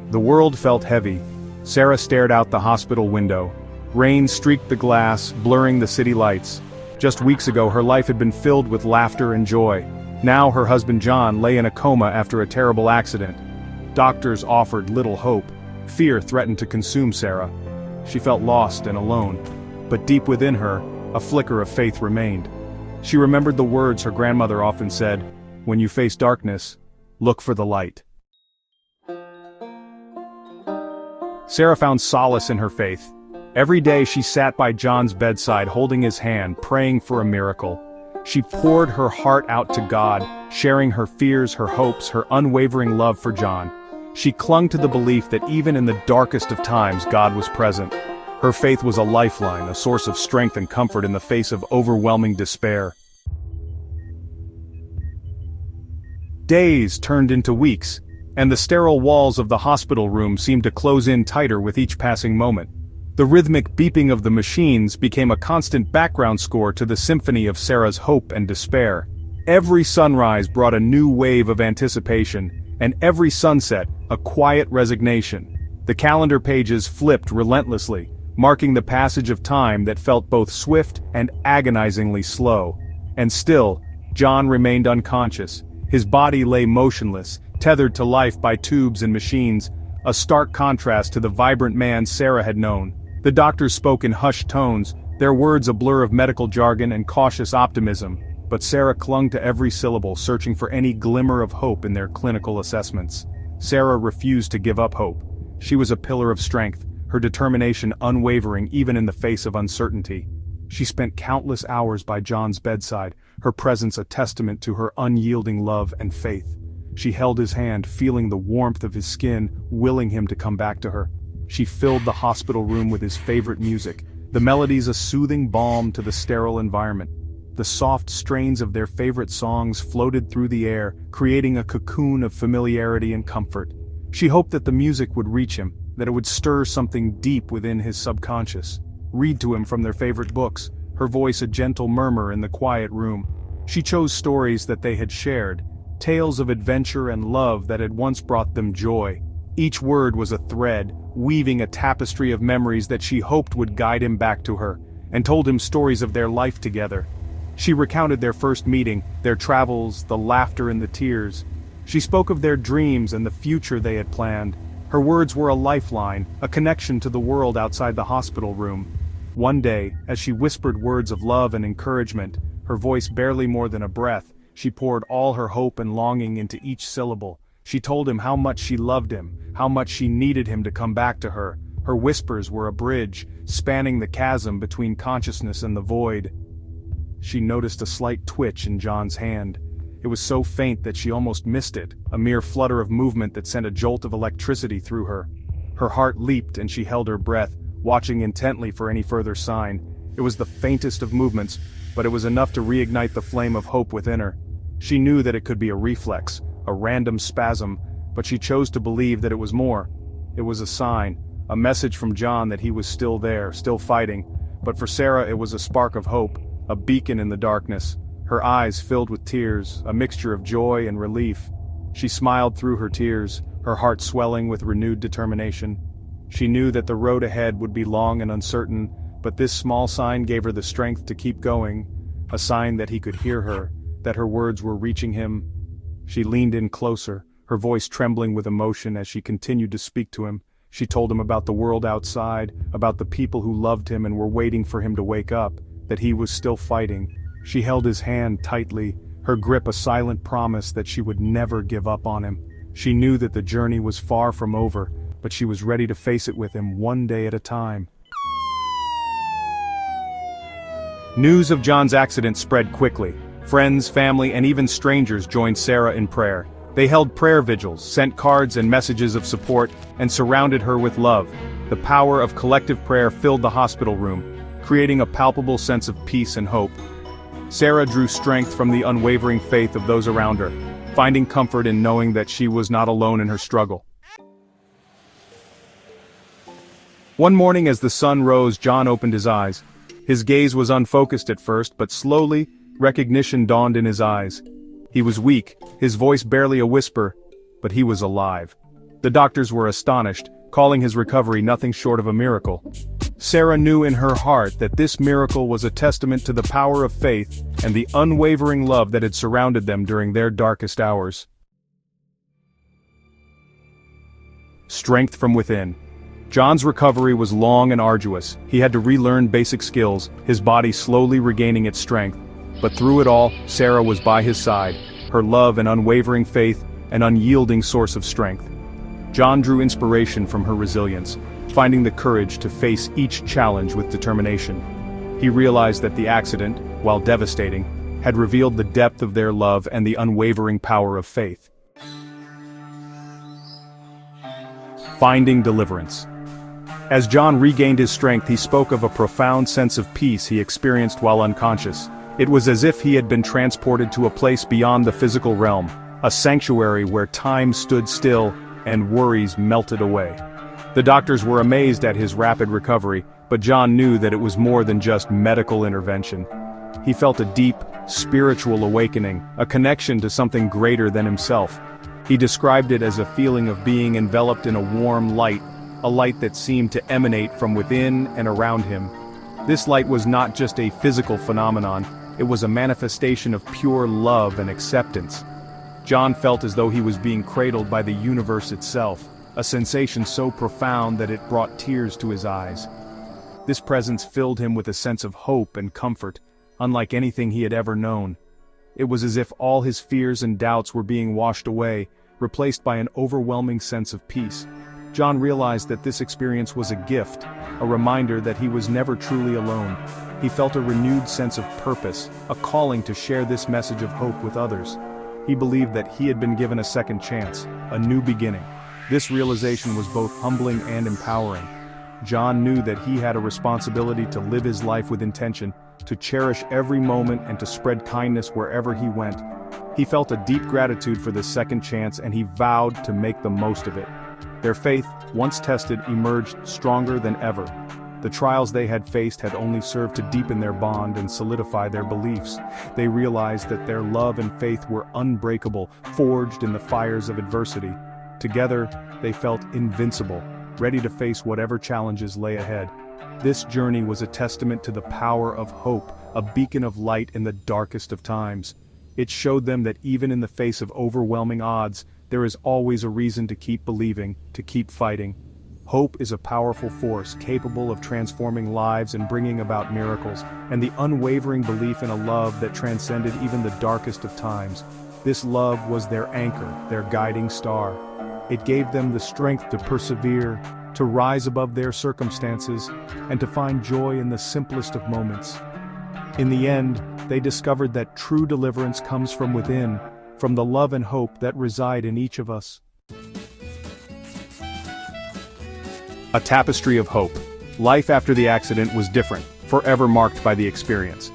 The world felt heavy. Sarah stared out the hospital window. Rain streaked the glass, blurring the city lights. Just weeks ago her life had been filled with laughter and joy. Now her husband John lay in a coma after a terrible accident. Doctors offered little hope. Fear threatened to consume Sarah. She felt lost and alone. But deep within her, a flicker of faith remained. She remembered the words her grandmother often said, "When you face darkness, look for the light." Sarah found solace in her faith. Every day she sat by John's bedside holding his hand, praying for a miracle. She poured her heart out to God, sharing her fears, her hopes, her unwavering love for John. She clung to the belief that even in the darkest of times God was present. Her faith was a lifeline, a source of strength and comfort in the face of overwhelming despair. Days turned into weeks, and the sterile walls of the hospital room seemed to close in tighter with each passing moment. The rhythmic beeping of the machines became a constant background score to the symphony of Sarah's hope and despair. Every sunrise brought a new wave of anticipation, and every sunset, a quiet resignation. The calendar pages flipped relentlessly, marking the passage of time that felt both swift and agonizingly slow. And still, John remained unconscious. His body lay motionless, tethered to life by tubes and machines, a stark contrast to the vibrant man Sarah had known. The doctors spoke in hushed tones, their words a blur of medical jargon and cautious optimism, but Sarah clung to every syllable, searching for any glimmer of hope in their clinical assessments. Sarah refused to give up hope. She was a pillar of strength, her determination unwavering even in the face of uncertainty. She spent countless hours by John's bedside, her presence a testament to her unyielding love and faith. She held his hand, feeling the warmth of his skin, willing him to come back to her. She filled the hospital room with his favorite music, the melodies a soothing balm to the sterile environment. The soft strains of their favorite songs floated through the air, creating a cocoon of familiarity and comfort. She hoped that the music would reach him, that it would stir something deep within his subconscious. Read to him from their favorite books, her voice a gentle murmur in the quiet room. She chose stories that they had shared, tales of adventure and love that had once brought them joy. Each word was a thread, weaving a tapestry of memories that she hoped would guide him back to her, and told him stories of their life together. She recounted their first meeting, their travels, the laughter and the tears. She spoke of their dreams and the future they had planned. Her words were a lifeline, a connection to the world outside the hospital room. One day, as she whispered words of love and encouragement, her voice barely more than a breath, she poured all her hope and longing into each syllable. She told him how much she loved him, how much she needed him to come back to her. Her whispers were a bridge, spanning the chasm between consciousness and the void. She noticed a slight twitch in John's hand. It was so faint that she almost missed it, a mere flutter of movement that sent a jolt of electricity through her. Her heart leaped and she held her breath, watching intently for any further sign. It was the faintest of movements, but it was enough to reignite the flame of hope within her. She knew that it could be a reflex, a random spasm, but she chose to believe that it was more. It was a sign, a message from John that he was still there, still fighting. But for Sarah it was a spark of hope, a beacon in the darkness. Her eyes filled with tears, a mixture of joy and relief. She smiled through her tears, her heart swelling with renewed determination. She knew that the road ahead would be long and uncertain, but this small sign gave her the strength to keep going, a sign that he could hear her, that her words were reaching him. She leaned in closer, her voice trembling with emotion as she continued to speak to him. She told him about the world outside, about the people who loved him and were waiting for him to wake up, that he was still fighting. She held his hand tightly, her grip a silent promise that she would never give up on him. She knew that the journey was far from over, but she was ready to face it with him one day at a time. News of John's accident spread quickly. Friends, family, and even strangers joined Sarah in prayer. They held prayer vigils, sent cards and messages of support, and surrounded her with love. The power of collective prayer filled the hospital room, creating a palpable sense of peace and hope. Sarah drew strength from the unwavering faith of those around her, finding comfort in knowing that she was not alone in her struggle. One morning as the sun rose, John opened his eyes. His gaze was unfocused at first, but slowly, recognition dawned in his eyes. He was weak, his voice barely a whisper, but he was alive. The doctors were astonished, calling his recovery nothing short of a miracle. Sarah knew in her heart that this miracle was a testament to the power of faith and the unwavering love that had surrounded them during their darkest hours. Strength from within. John's recovery was long and arduous. He had to relearn basic skills, his body slowly regaining its strength. But through it all, Sarah was by his side, her love and unwavering faith, an unyielding source of strength. John drew inspiration from her resilience, finding the courage to face each challenge with determination. He realized that the accident, while devastating, had revealed the depth of their love and the unwavering power of faith. Finding deliverance. As John regained his strength, he spoke of a profound sense of peace he experienced while unconscious. It was as if he had been transported to a place beyond the physical realm, a sanctuary where time stood still and worries melted away. The doctors were amazed at his rapid recovery, but John knew that it was more than just medical intervention. He felt a deep, spiritual awakening, a connection to something greater than himself. He described it as a feeling of being enveloped in a warm light, a light that seemed to emanate from within and around him. This light was not just a physical phenomenon, it was a manifestation of pure love and acceptance. John felt as though he was being cradled by the universe itself, a sensation so profound that it brought tears to his eyes. This presence filled him with a sense of hope and comfort, unlike anything he had ever known. It was as if all his fears and doubts were being washed away, replaced by an overwhelming sense of peace. John realized that this experience was a gift, a reminder that he was never truly alone. He felt a renewed sense of purpose, a calling to share this message of hope with others. He believed that he had been given a second chance, a new beginning. This realization was both humbling and empowering. John knew that he had a responsibility to live his life with intention, to cherish every moment and to spread kindness wherever he went. He felt a deep gratitude for this second chance and he vowed to make the most of it. Their faith, once tested, emerged stronger than ever. The trials they had faced had only served to deepen their bond and solidify their beliefs. They realized that their love and faith were unbreakable, forged in the fires of adversity. Together, they felt invincible, ready to face whatever challenges lay ahead. This journey was a testament to the power of hope, a beacon of light in the darkest of times. It showed them that even in the face of overwhelming odds, there is always a reason to keep believing, to keep fighting. Hope is a powerful force capable of transforming lives and bringing about miracles, and the unwavering belief in a love that transcended even the darkest of times. This love was their anchor, their guiding star. It gave them the strength to persevere, to rise above their circumstances, and to find joy in the simplest of moments. In the end, they discovered that true deliverance comes from within, from the love and hope that reside in each of us. A tapestry of hope. Life after the accident was different, forever marked by the experience.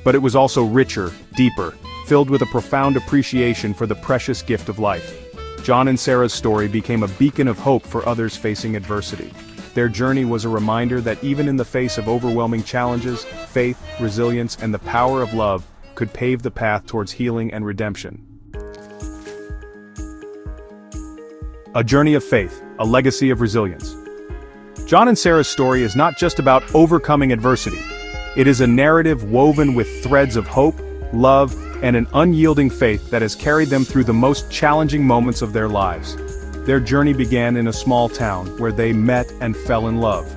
But it was also richer, deeper, filled with a profound appreciation for the precious gift of life. John and Sarah's story became a beacon of hope for others facing adversity. Their journey was a reminder that even in the face of overwhelming challenges, faith, resilience, and the power of love could pave the path towards healing and redemption. A journey of faith, a legacy of resilience. John and Sarah's story is not just about overcoming adversity. It is a narrative woven with threads of hope, love, and an unyielding faith that has carried them through the most challenging moments of their lives. Their journey began in a small town where they met and fell in love.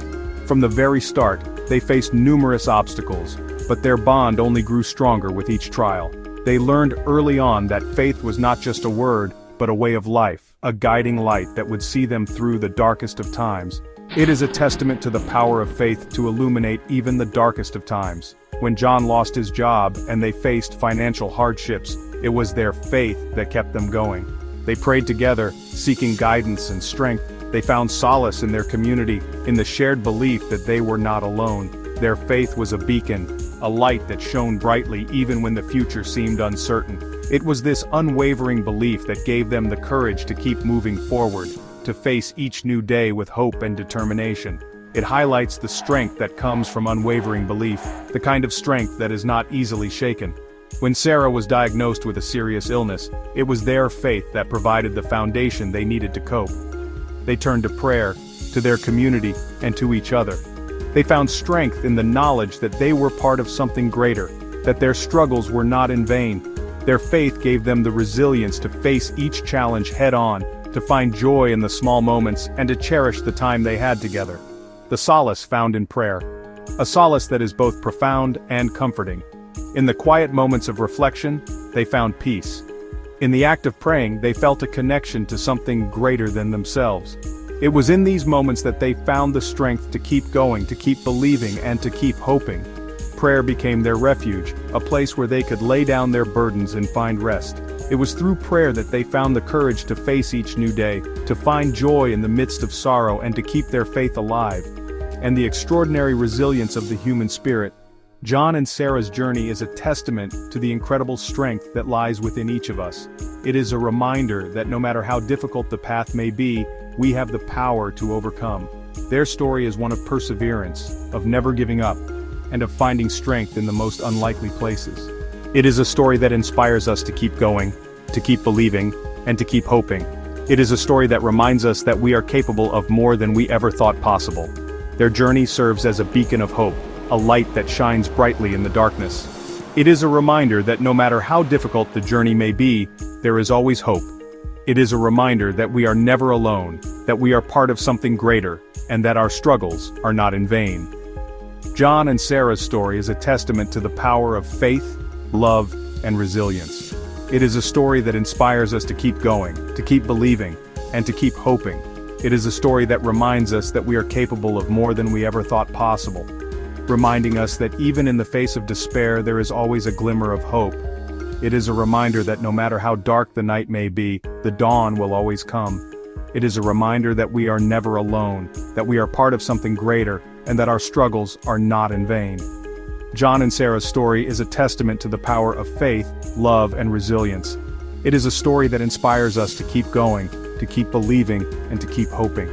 From the very start, they faced numerous obstacles, but their bond only grew stronger with each trial. They learned early on that faith was not just a word, but a way of life, a guiding light that would see them through the darkest of times. It is a testament to the power of faith to illuminate even the darkest of times. When John lost his job and they faced financial hardships, it was their faith that kept them going. They prayed together, seeking guidance and strength. They found solace in their community, in the shared belief that they were not alone. Their faith was a beacon, a light that shone brightly even when the future seemed uncertain. It was this unwavering belief that gave them the courage to keep moving forward, to face each new day with hope and determination. It highlights the strength that comes from unwavering belief, the kind of strength that is not easily shaken. When Sarah was diagnosed with a serious illness, it was their faith that provided the foundation they needed to cope. They turned to prayer, to their community, and to each other. They found strength in the knowledge that they were part of something greater, that their struggles were not in vain. Their faith gave them the resilience to face each challenge head-on, to find joy in the small moments, and to cherish the time they had together. The solace found in prayer. A solace that is both profound and comforting. In the quiet moments of reflection, they found peace. In the act of praying, they felt a connection to something greater than themselves. It was in these moments that they found the strength to keep going, to keep believing, and to keep hoping. Prayer became their refuge, a place where they could lay down their burdens and find rest. It was through prayer that they found the courage to face each new day, to find joy in the midst of sorrow, and to keep their faith alive. And the extraordinary resilience of the human spirit. John and Sarah's journey is a testament to the incredible strength that lies within each of us. It is a reminder that no matter how difficult the path may be, we have the power to overcome. Their story is one of perseverance, of never giving up, and of finding strength in the most unlikely places. It is a story that inspires us to keep going, to keep believing, and to keep hoping. It is a story that reminds us that we are capable of more than we ever thought possible. Their journey serves as a beacon of hope, a light that shines brightly in the darkness. It is a reminder that no matter how difficult the journey may be, there is always hope. It is a reminder that we are never alone, that we are part of something greater, and that our struggles are not in vain. John and Sarah's story is a testament to the power of faith, love, and resilience. It is a story that inspires us to keep going, to keep believing, and to keep hoping. It is a story that reminds us that we are capable of more than we ever thought possible, reminding us that even in the face of despair there is always a glimmer of hope. It is a reminder that no matter how dark the night may be, the dawn will always come. It is a reminder that we are never alone, that we are part of something greater, and that our struggles are not in vain. John and Sarah's story is a testament to the power of faith, love, and resilience. It is a story that inspires us to keep going, to keep believing, and to keep hoping.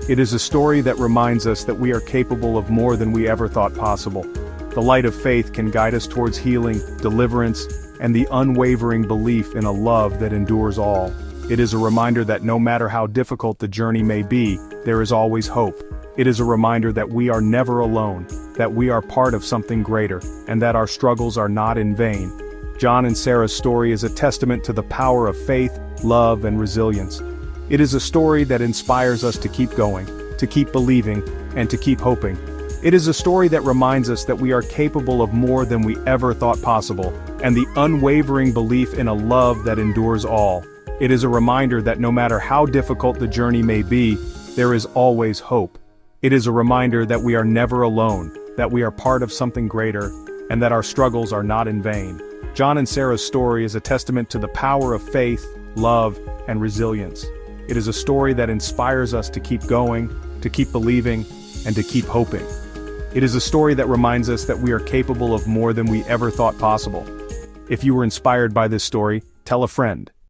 It is a story that reminds us that we are capable of more than we ever thought possible. The light of faith can guide us towards healing, deliverance, and the unwavering belief in a love that endures all. It is a reminder that no matter how difficult the journey may be, there is always hope. It is a reminder that we are never alone, that we are part of something greater, and that our struggles are not in vain. John and Sarah's story is a testament to the power of faith, love, and resilience. It is a story that inspires us to keep going, to keep believing, and to keep hoping. It is a story that reminds us that we are capable of more than we ever thought possible, and the unwavering belief in a love that endures all. It is a reminder that no matter how difficult the journey may be, there is always hope. It is a reminder that we are never alone, that we are part of something greater, and that our struggles are not in vain. John and Sarah's story is a testament to the power of faith, love, and resilience. It is a story that inspires us to keep going, to keep believing, and to keep hoping. It is a story that reminds us that we are capable of more than we ever thought possible. If you were inspired by this story, tell a friend.